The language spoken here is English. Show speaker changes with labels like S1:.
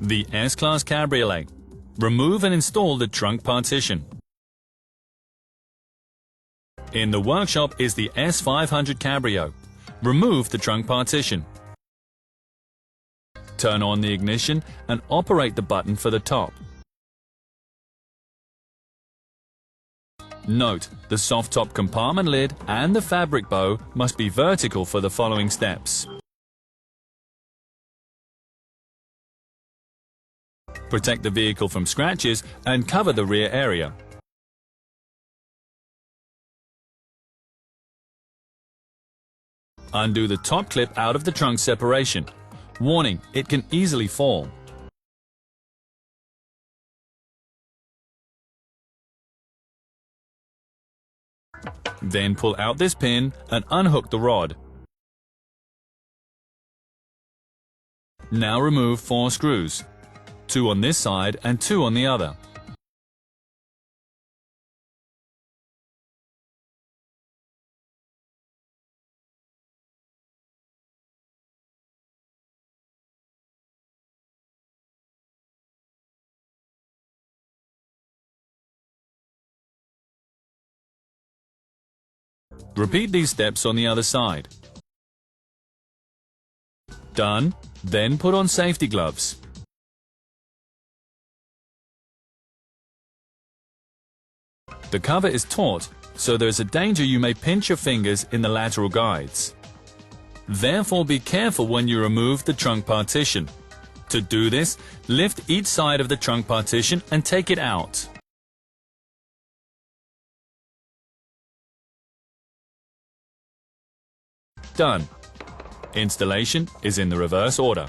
S1: The S-Class Cabriolet. Remove and install the trunk partition. In the workshop is the S500 Cabrio. Remove the trunk partition. Turn on the ignition and operate the button for the top. Note, the soft top compartment lid and the fabric bow must be vertical for the following steps. Protect the vehicle from scratches and cover the rear area. Undo the top clip out of the trunk separation. Warning, it can easily fall. Then pull out this pin and unhook the rod. Now remove 4 screws, 2 on this side and 2 on the other. Repeat these steps on the other side. Done. Then put on safety gloves. The cover is taut, so there is a danger you may pinch your fingers in the lateral guides. Therefore, be careful when you remove the trunk partition. To do this, lift each side of the trunk partition and take it out. Done. Installation is in the reverse order.